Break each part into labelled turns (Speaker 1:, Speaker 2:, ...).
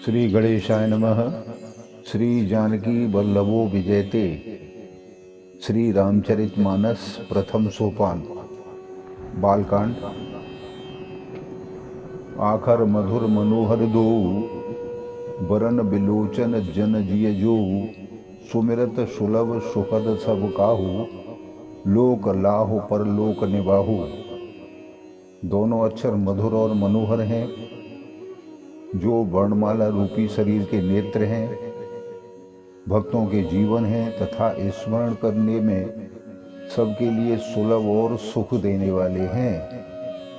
Speaker 1: श्री गणेशाय नमः। श्री जानकी वल्लभो विजयते। श्री रामचरितमानस प्रथम सोपान। बालकांड। आखर मधुर मनोहर दो, बरन बिलोचन जन जिय जो। सुमिरत सुलभ सुखद सब काहू, लोक लाहु पर लोक निबाहु। दोनों अक्षर मधुर और मनोहर हैं, जो वर्णमाला रूपी शरीर के नेत्र हैं, भक्तों के जीवन हैं तथा स्मरण करने में सबके लिए सुलभ और सुख देने वाले हैं,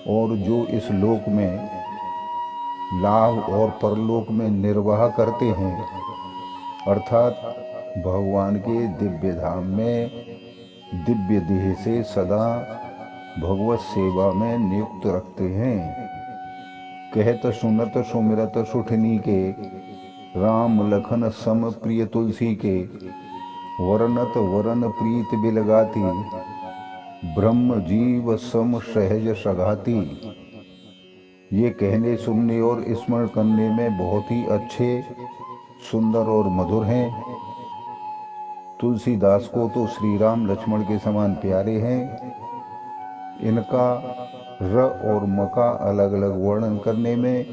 Speaker 1: और जो इस लोक में लाभ और परलोक में निर्वाह करते हैं, अर्थात भगवान के दिव्य धाम में दिव्य देह से सदा भगवत सेवा में नियुक्त रखते हैं। कहत सुनत सुमिरत सुठनी के, राम लखन सम प्रिय तुलसी के। वरनत वरन प्रीत बिलगाती, ब्रह्म जीव सम सहज सघाती। ये कहने सुनने और स्मरण करने में बहुत ही अच्छे, सुंदर और मधुर हैं। तुलसीदास को तो श्री राम लक्ष्मण के समान प्यारे हैं। इनका र और म का अलग अलग वर्णन करने में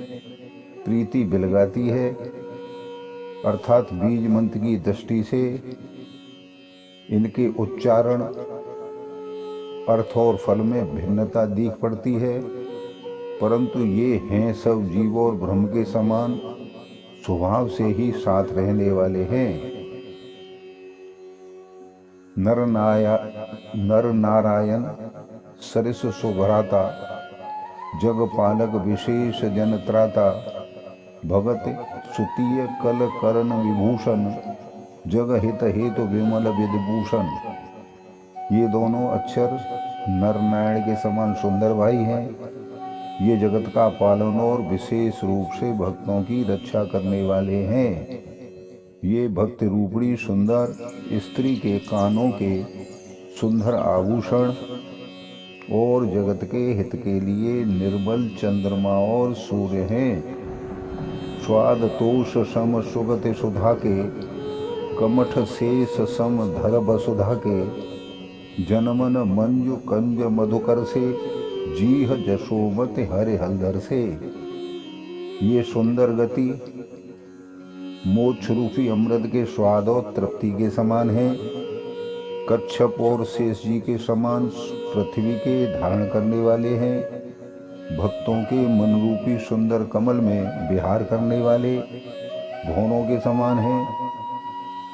Speaker 1: प्रीति बिलगाती है, अर्थात बीज मंत्र की दृष्टि से इनके उच्चारण, अर्थ और फल में भिन्नता दिख पड़ती है, परंतु ये हैं सब जीव और ब्रह्म के समान स्वभाव से ही साथ रहने वाले हैं। नर नारायण सरिस सुभ्राता, जग पालक विशेष जन त्राता। भगत सुतीय कल करण विभूषण, जग हित हेतु विमल विदभूषण। ये दोनों अक्षर नर नारायण के समान सुंदर भाई हैं। ये जगत का पालन और विशेष रूप से भक्तों की रक्षा करने वाले हैं। ये भक्ति रूपणी सुंदर स्त्री के कानों के सुंदर आभूषण और जगत के हित के लिए निर्मल चंद्रमा और सूर्य हैं। स्वाद तोष सम सुगति सुधा के, कमठ शेष सम धर वसुधा के। जनमन मंजु कंज मधुकर से, जीह जशोमत हरे हलधर से। ये सुंदर गति मोक्ष रूपी अमृत के स्वाद और तृप्ति के समान है। कच्छप और शेष जी के समान पृथ्वी के धारण करने वाले हैं। भक्तों के मन रूपी सुंदर कमल में विहार करने वाले भौरों के समान हैं,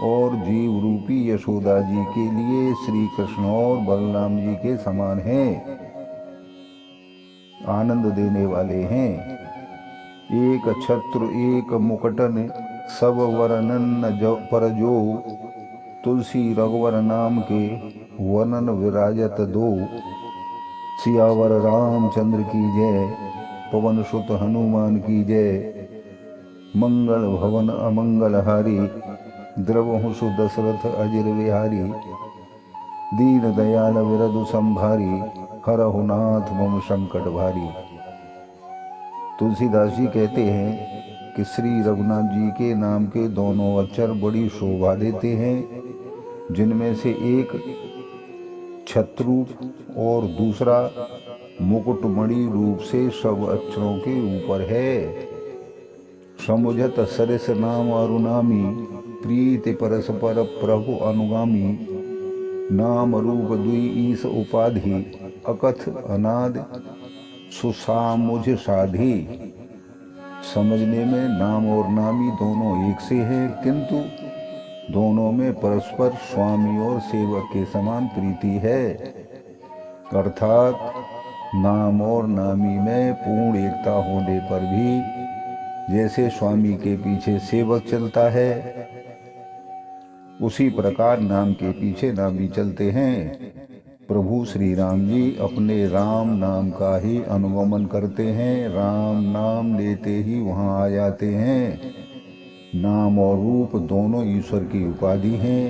Speaker 1: और जीव रूपी यशोदा जी के लिए श्री कृष्ण और बलराम जी के समान हैं, आनंद देने वाले हैं। एक छत्र एक मुकुटन, सब वरनन पर जो। तुलसी रघुवर नाम के, वर्णन विराजत दो। सियावर रामचंद्र की जय, पवन सुत हनुमान की जय। मंगल भवन अमंगल हारी, द्रवहु सुदशरथ अजिर विहारी। दीन दयाल विरधु संभारी, हरहु नाथ मम संकट भारी। तुलसीदास जी कहते हैं कि श्री रघुनाथ जी के नाम के दोनों अक्षर बड़ी शोभा देते हैं, जिनमें से एक छत्ररूप और दूसरा मुकुटमणि रूप से सब अक्षरों के ऊपर है। समुझत सरिस नाम अरुनामी, प्रीति परस्पर प्रभु अनुगामी। नाम रूप दुई ईस उपाधि, अकथ अनाद सुसामुझ साधी। समझने में नाम और नामी दोनों एक से हैं, किंतु दोनों में परस्पर स्वामी और सेवक के समान प्रीति है, अर्थात नाम और नामी में पूर्ण एकता होने पर भी जैसे स्वामी के पीछे सेवक चलता है, उसी प्रकार नाम के पीछे नामी चलते हैं। प्रभु श्री राम जी अपने राम नाम का ही अनुगमन करते हैं, राम नाम लेते ही वहाँ आ जाते हैं। नाम और रूप दोनों ईश्वर की उपाधि हैं।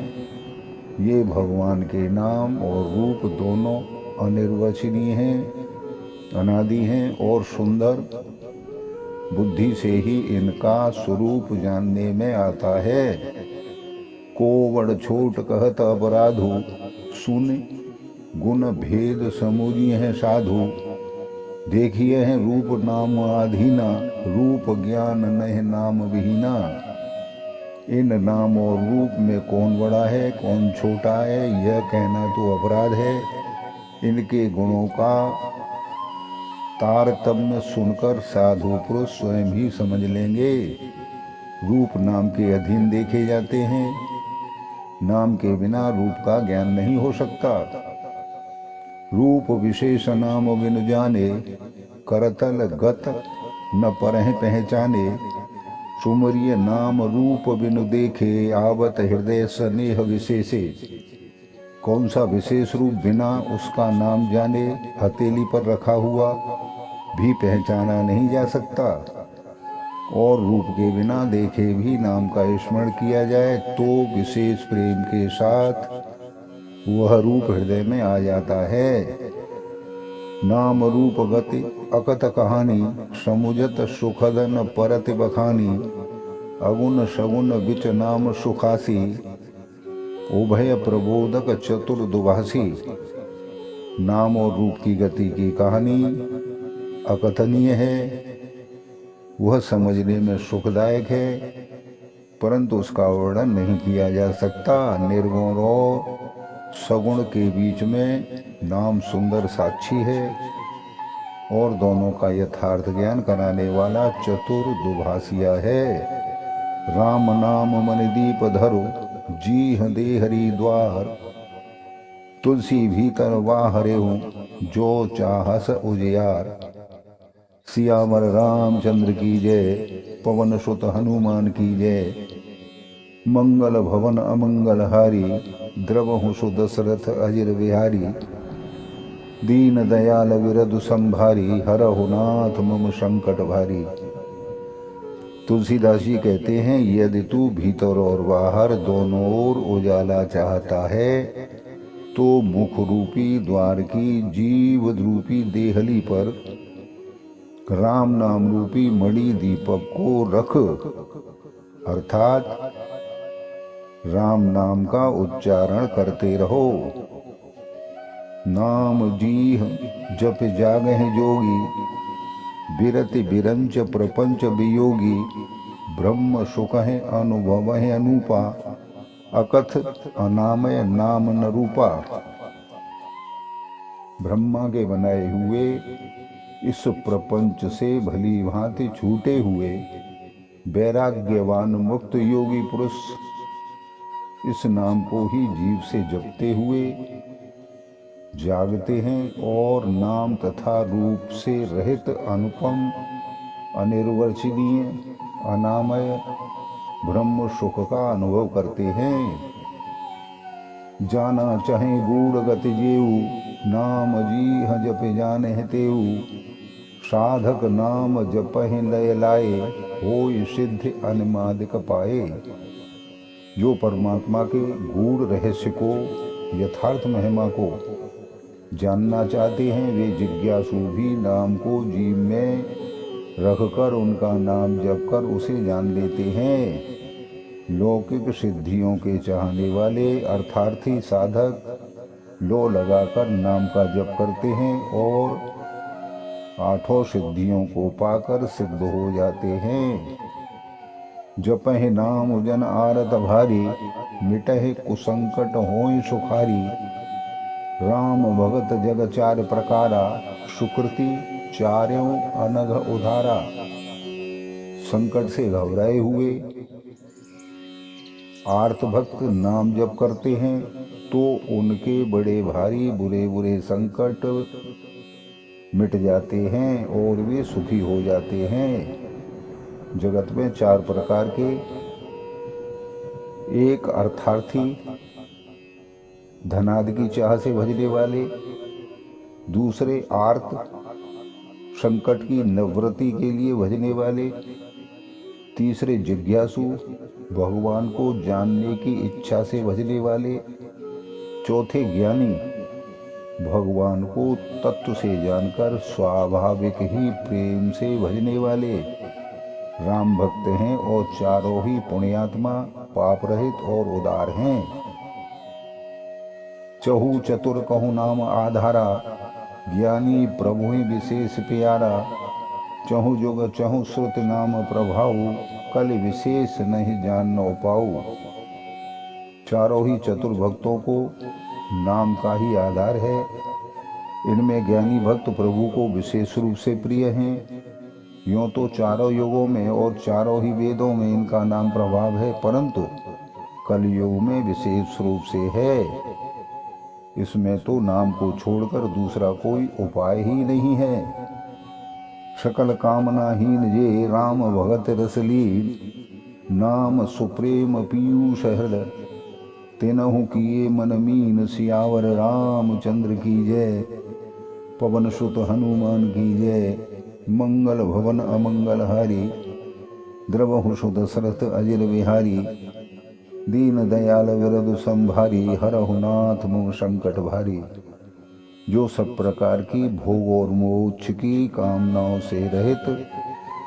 Speaker 1: ये भगवान के नाम और रूप दोनों अनिर्वचनीय हैं, अनादि हैं और सुंदर बुद्धि से ही इनका स्वरूप जानने में आता है। को बड़ छोट कहत अपराधु, सुन गुण भेद समुझिए हैं साधु। देखिए हैं रूप नाम आधीना, रूप ज्ञान नहीं नाम विहीना। इन नाम और रूप में कौन बड़ा है कौन छोटा है यह कहना तो अपराध है। इनके गुणों का तारतम्य सुनकर साधु पुरुष स्वयं ही समझ लेंगे। रूप नाम के अधीन देखे जाते हैं, नाम के बिना रूप का ज्ञान नहीं हो सकता। रूप विशेष नाम बिन जाने, करतल गत न परह पहचाने। सुमरिय नाम रूप बिनु देखे, आवत हृदय स्नेह विशेषे। कौन सा विशेष रूप बिना उसका नाम जाने हथेली पर रखा हुआ भी पहचाना नहीं जा सकता। और रूप के बिना देखे भी नाम का स्मरण किया जाए तो विशेष प्रेम के साथ वह रूप हृदय में आ जाता है। नाम रूप गति अकत कहानी, समुझत सुखद न परत बखानी। अगुण सगुण बिच नाम सुखासी, उभय प्रबोधक चतुर दुभाषी। नाम और रूप की गति की कहानी अकथनीय है, वह समझने में सुखदायक है, परंतु उसका वर्णन नहीं किया जा सकता। निर्गुण और सगुण के बीच में नाम सुंदर साक्षी है और दोनों का यथार्थ ज्ञान कराने वाला चतुर दुभाषिया है। राम नाम मन दीप धरो, जी दे हरि द्वार। तुलसी भीतर वाहरे हूँ, जो चाहस उजियार। सियावर रामचंद्र की जय, पवन सुत हनुमान की जय। मंगल भवन अमंगल हारी, द्रवहु सुदशरथ अजिर विहारी। दीन दयाल विरधु संभारी, हरहु नाथ मम संकट भारी। तुलसीदास जी कहते हैं, यदि तू भीतर और बाहर दोनों ओर उजाला चाहता है तो मुख रूपी द्वार की जीव रूपी देहली पर राम नाम रूपी मणि दीपक को रख, अर्थात राम नाम का उच्चारण करते रहो। नाम जीह जप जागह जोगी, बिरति बिरंच प्रपंच वियोगी। ब्रह्म सुख है अनुभव है अनूपा, अकथ अनामय नाम न रूपा। ब्रह्मा के बनाए हुए इस प्रपंच से भली भांति छूटे हुए वैराग्यवान मुक्त योगी पुरुष इस नाम को ही जीव से जपते हुए जागते हैं और नाम तथा रूप से रहित अनुपम अनिर्वचनीय अनामय ब्रह्म सुख का अनुभव करते हैं। जाना चाहे गूढ़ गति जेऊ, नाम जी जप जाने तेऊ। साधक नाम जपहि लय लाए, होय सिद्धि अनिमादिक पाए। जो परमात्मा के गूढ़ रहस्य को यथार्थ महिमा को जानना चाहते हैं वे जिज्ञासु भी नाम को जीव में रखकर उनका नाम जप कर उसे जान लेते हैं। लौकिक सिद्धियों के चाहने वाले अर्थार्थी साधक लो लगाकर नाम का जप करते हैं और आठों सिद्धियों को पाकर सिद्ध हो जाते हैं। जपहि नाम जन आरत भारी, मिटहि कुसंकट होय सुखारी। राम भगत जग चार प्रकारा, सुकृति चार्यों अनघ उधारा। संकट से घबराए हुए आर्त भक्त नाम जप करते हैं तो उनके बड़े भारी बुरे बुरे संकट मिट जाते हैं और वे सुखी हो जाते हैं। जगत में चार प्रकार के, एक अर्थार्थी धनादि की चाह से भजने वाले, दूसरे आर्त संकट की निवृत्ति के लिए भजने वाले, तीसरे जिज्ञासु भगवान को जानने की इच्छा से भजने वाले, चौथे ज्ञानी भगवान को तत्व से जानकर स्वाभाविक ही प्रेम से भजने वाले। राम भक्त हैं और चारों ही पुण्यात्मा, पाप रहित और उदार हैं। चहु चतुर कहु नाम आधारा, ज्ञानी प्रभु ही विशेष प्यारा। चहु जुग चहु श्रुति नाम प्रभाऊ, कल विशेष नहीं जान न पाऊ। चारों ही चतुर भक्तों को नाम का ही आधार है। इनमें ज्ञानी भक्त प्रभु को विशेष रूप से प्रिय हैं। यूँ तो चारों युगों में और चारों ही वेदों में इनका नाम प्रभाव है, परंतु कलयुग में विशेष रूप से है। इसमें तो नाम को छोड़कर दूसरा कोई उपाय ही नहीं है। सकल कामनाहीन जे राम भगत रसलीन, नाम सुप्रेम पीयूष हृदय। तिनहु किए मन मीन, सियावर रामचंद्र की जय। पवन सुत हनुमान की जय। मंगल भवन अमंगल हारी, द्रवहु सुत दशरथ अजिर विहारी। दीन दयाल विरद संभारी, हरहु नाथ मोह संकट भारी। जो सब प्रकार की भोग और मोक्ष की कामनाओं से रहित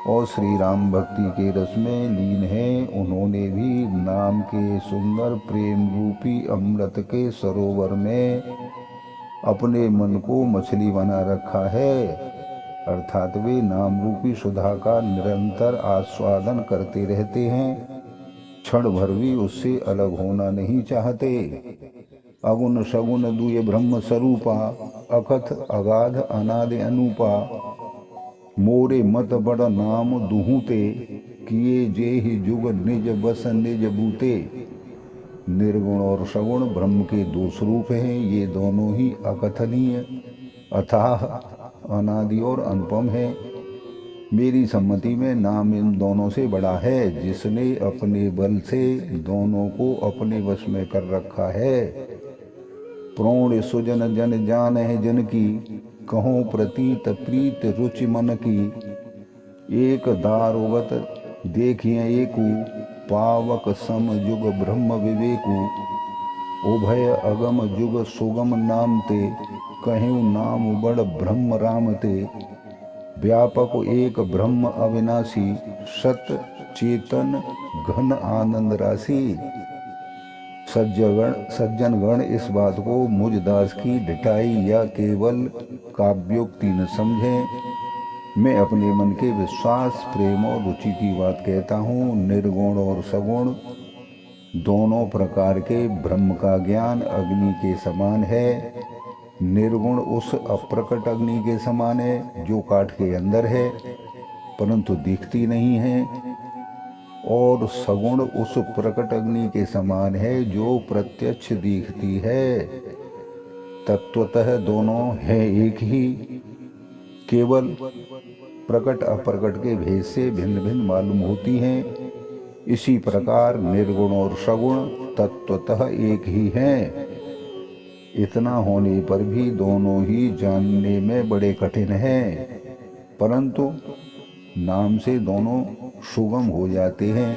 Speaker 1: और श्री राम भक्ति के रस में लीन हैं, उन्होंने भी नाम के सुंदर प्रेम रूपी अमृत के सरोवर में अपने मन को मछली बना रखा है। अर्थात वे नाम रूपी सुधा का निरंतर आस्वादन करते रहते हैं, क्षण भर भी उससे अलग होना नहीं चाहते। अगुण सगुण दुय ब्रह्म स्वरूपा, अकथ अगाध अनादि अनूपा। मोरे मत बड़ नाम दुहूते, किए जे ही जुग निज बस निज बूते। निर्गुण और सगुण ब्रह्म के दो स्वरूप हैं। ये दोनों ही अकथनीय, अथाह, अनादि और अनुपम है। मेरी सम्मति में नाम इन दोनों से बड़ा है, जिसने अपने बल से दोनों को अपने वश में कर रखा है। प्रोण सुजन जन जान है जन की, कहो प्रतीत प्रीत रुचि मन की। एक दारुवत देखिए एकु, पावक सम जुग ब्रह्म विवेकु। उभय अगम जुग सुगम नाम ते, कहूँ नाम बड़ ब्रह्म राम ते। व्यापक एक ब्रह्म अविनाशी, सत चेतन घन आनंद राशि। सज्जनगण इस बात को मुझ दास की ढिठाई या केवल काव्योक्ति न समझें। मैं अपने मन के विश्वास, प्रेम और रुचि की बात कहता हूँ। निर्गुण और सगुण दोनों प्रकार के ब्रह्म का ज्ञान अग्नि के समान है। निर्गुण उस अप्रकट अग्नि के समान है जो काठ के अंदर है परंतु दिखती नहीं है, और सगुण उस प्रकट अग्नि के समान है जो प्रत्यक्ष दिखती है। तत्वतः दोनों है एक ही, केवल प्रकट अप्रकट के भेद से भिन्न भिन्न मालूम होती हैं। इसी प्रकार निर्गुण और सगुण तत्वतः एक ही हैं। इतना होने पर भी दोनों ही जानने में बड़े कठिन हैं, परंतु नाम से दोनों सुगम हो जाते हैं।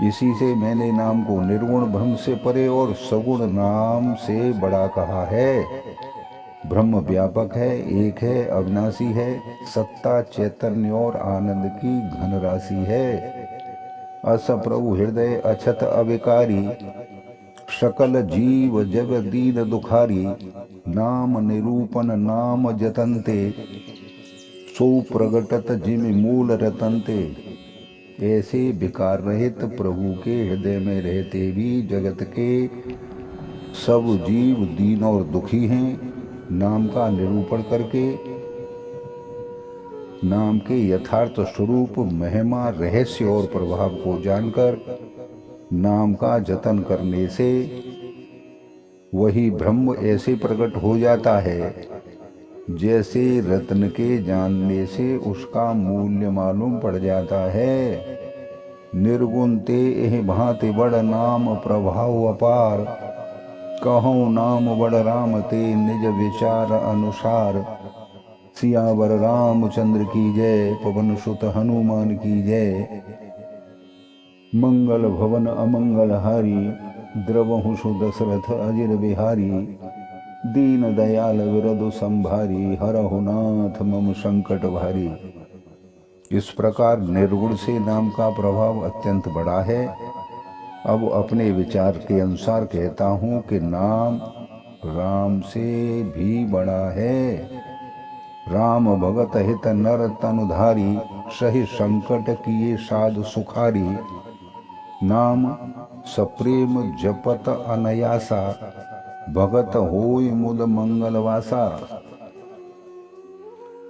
Speaker 1: इसी से मैंने नाम को निर्गुण ब्रह्म से परे और सगुण नाम से बड़ा कहा है। ब्रह्म व्यापक है, एक है, अविनाशी है, सत्ता चैतन्य और आनंद की घन राशि है। अस प्रभु हृदय अछत अविकारी, सकल जीव जग दीन दुखारी। नाम निरूपण नाम जतनते, सो प्रगटत जिम मूल रतनते। ऐसे विकार रहित प्रभु के हृदय में रहते भी जगत के सब जीव दीन और दुखी हैं। नाम का निरूपण करके नाम के यथार्थ स्वरूप, महिमा, रहस्य और प्रभाव को जानकर नाम का जतन करने से वही ब्रह्म ऐसे प्रकट हो जाता है जैसे रत्न के जानने से उसका मूल्य मालूम पड़ जाता है। निर्गुण ते एह भांति बड़ नाम प्रभाव अपार, कहूँ नाम बड़ राम ते निज विचार अनुसार। सियावर रामचंद्र की जय, पवन सुत हनुमान की जय। मंगल भवन अमंगल हारी, द्रवहु सु दशरथ अजिर बिहारी। दीन दयाल विरद संभारी, हरहु नाथ मम संकट भारी। इस प्रकार निर्गुण से नाम का प्रभाव अत्यंत बड़ा है। अब अपने विचार के अनुसार कहता हूँ कि नाम राम से भी बड़ा है। राम भगत हित नर तनुधारी, सही संकट किए साधु सुखारी। नाम सप्रेम जपत अनयासा, भगत होय मुद मंगलवासा।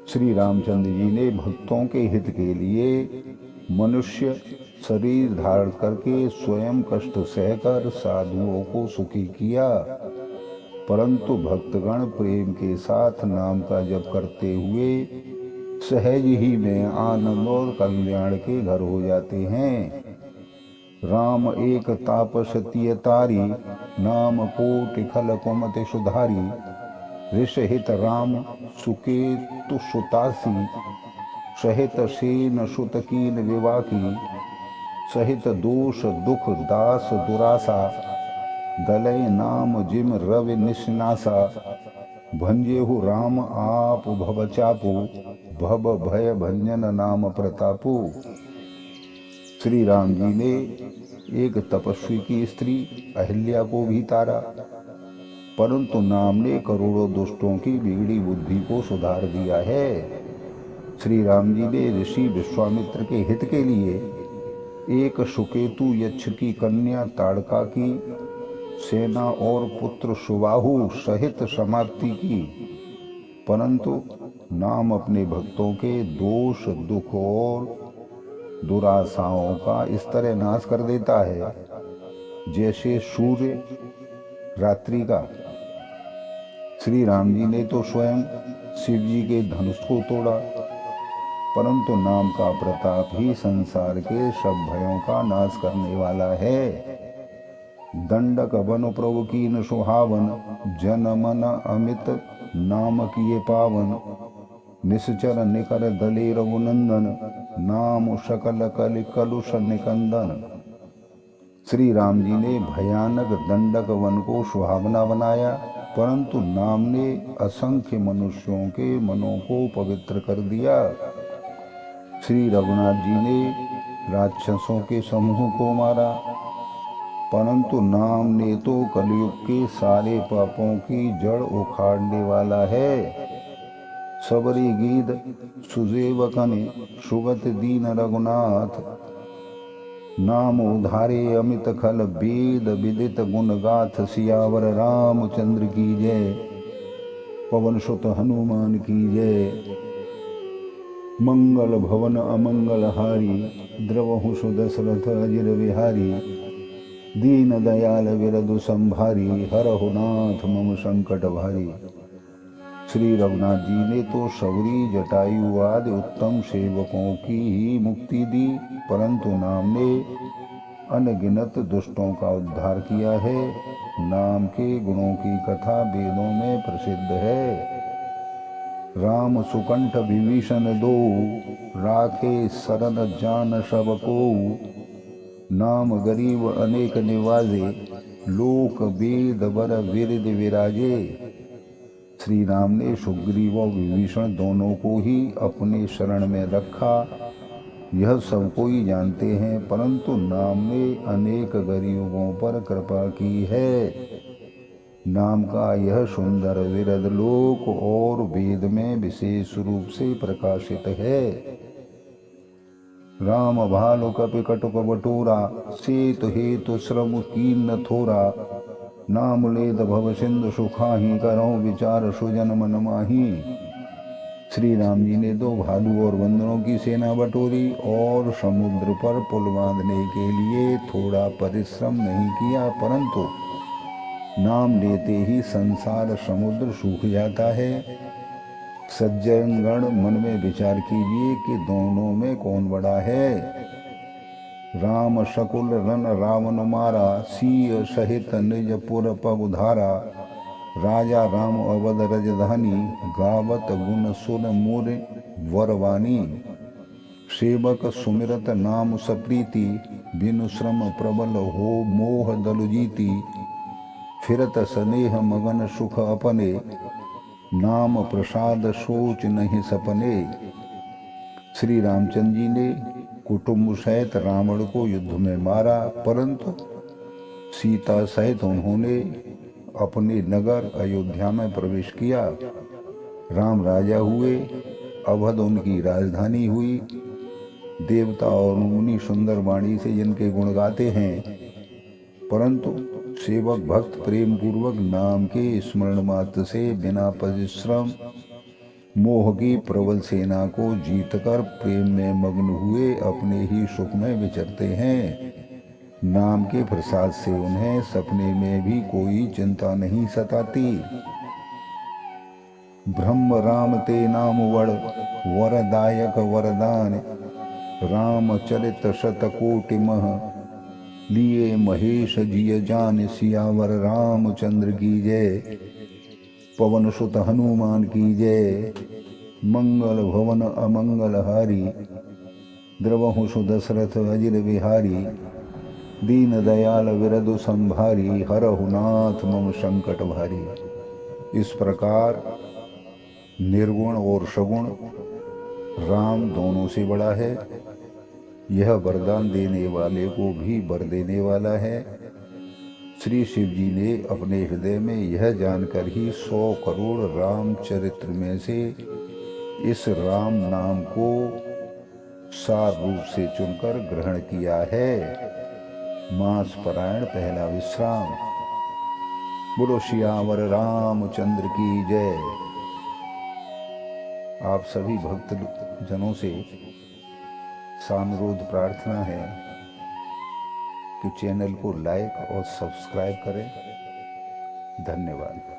Speaker 1: श्री रामचंद्र जी ने भक्तों के हित के लिए मनुष्य शरीर धारण करके स्वयं कष्ट सहकर साधुओं को सुखी किया, परंतु भक्तगण प्रेम के साथ नाम का जप करते हुए सहज ही में आनंद और कल्याण के घर हो जाते हैं। राम एक तापस तिय तारी, नाम कोटि खल कुमति सुधारी। ऋषहित राम सुकेतु सुतासी, सहित सेन सुत कीन विवाकी। सहित दोष दुख दास दुरासा, दलय नाम जिम रवि निशनासा। भंजेहु राम आप भव चापू, भव भय भंजन नाम प्रतापू। श्री राम जी ने एक तपस्वी की स्त्री अहिल्या को भी तारा, परंतु नाम ने करोड़ों दुष्टों की बिगड़ी बुद्धि को सुधार दिया है। श्री राम जी ने ऋषि विश्वामित्र के हित के लिए एक सुकेतु यक्ष की कन्या ताड़का की सेना और पुत्र सुबाहु सहित समाप्ति की, परंतु नाम अपने भक्तों के दोष दुख और दुराशाओं का इस तरह नाश कर देता है जैसे सूर्य रात्रि का। श्री राम जी ने तो स्वयं शिव जी के धनुष को तोड़ा, परंतु नाम का प्रताप ही संसार के सब भयों का नाश करने वाला है। दंडक बन प्रभु कीन सुहावन, जन मन अमित नाम किए पावन। निश्चर निकर दले रघुनंदन, नाम सकल कलि कलुष निकंदन। श्री राम जी ने भयानक दंडक वन को सुहावना बनाया, परंतु नाम ने असंख्य मनुष्यों के मनों को पवित्र कर दिया। श्री रघुनाथ जी ने राक्षसों के समूह को मारा, परंतु नाम ने तो कलयुग के सारे पापों की जड़ उखाड़ने वाला है। सबरी गीत सुजेवकने, सुगत दीन रघुनाथ। नाम उधारे अमित खल, वेद विदित गुण गाथ। सियावर रामचंद्र की जय, पवन सुत हनुमान की जय। मंगल भवन अमंगल हारी, द्रवहु सुदशरथ अजिर विहारी। दीन दयाल विरधु संभारी, हरहु नाथ मम संकट भारी। श्री रघुनाथ जी ने तो शबरी जटायु आदि उत्तम सेवकों की ही मुक्ति दी, परंतु नाम ने अनगिनत दुष्टों का उद्धार किया है। नाम के गुणों की कथा वेदों में प्रसिद्ध है। राम सुकंठ विभीषण दो, राखे शरण जान सब को। नाम गरीब अनेक निवाजे, लोक वेद बर विरद विराजे। श्री राम ने सुग्रीव और विभीषण दोनों को ही अपने शरण में रखा, यह सब कोई जानते हैं, परंतु नाम ने अनेक गरीबों पर कृपा की है। नाम का यह सुंदर विरद लोक और वेद में विशेष रूप से प्रकाशित है। राम भालु कपि कटुक बटोरा, सेतु हेतु श्रम कीन थोरा। नाम लेद भव सिंधु सुखाही, करो विचार सुजन मन माही। श्री राम जी ने दो भालू और बंदरों की सेना बटोरी और समुद्र पर पुल बांधने के लिए थोड़ा परिश्रम नहीं किया, परंतु नाम लेते ही संसार समुद्र सूख जाता है। सज्जनगण मन में विचार कीजिए कि दोनों में कौन बड़ा है। राम शकुल रन रावण मारा, सीय सहित निज पुर पग उधारा। राजा राम अवध रजधानी, गावत गुण सुर मोर वरवानी। सेवक सुमिरत नाम सप्रीति, बिनु श्रम प्रबल हो मोह दलु जीती। फिरत स्नेह मगन सुख अपने, नाम प्रसाद सोच नहीं सपने। श्री रामचंद्र जी ने कुटुंब सहित रावण को युद्ध में मारा, परंतु सीता सहित उन्होंने अपने नगर अयोध्या में प्रवेश किया। राम राजा हुए, अवध उनकी राजधानी हुई। देवता और मुनि सुंदर वाणी से जिनके गुण गाते हैं, परंतु सेवक भक्त प्रेम पूर्वक नाम के स्मरण मात्र से बिना परिश्रम मोह की प्रबल सेना को जीतकर प्रेम में मग्न हुए अपने ही सुख में विचरते हैं। नाम के प्रसाद से उन्हें सपने में भी कोई चिंता नहीं सताती। ब्रह्म राम ते नाम वरदायक वरदान, रामचरित शतकोटि मह लिए महेश जिय जान। सियावर रामचंद्र की जय, पवन सुत हनुमान की जय। मंगल भवन अमंगल हारी, द्रवहु सुदशरथ अजिर बिहारी। दीन दयाल विरधु संभारी, हरहु नाथ मम संकट भारी। इस प्रकार निर्गुण और सगुण राम दोनों से बड़ा है। यह वरदान देने वाले को भी वर देने वाला है। श्री शिव जी ने अपने हृदय में यह जानकर ही 100 करोड़ रामचरित्र में से इस राम नाम को सार रूप से चुनकर ग्रहण किया है। मास परायण पहला विश्राम। बोलो सियावर रामचंद्र की जय। आप सभी भक्त जनों से सानुरोध प्रार्थना है कि चैनल को लाइक और सब्सक्राइब करें। धन्यवाद।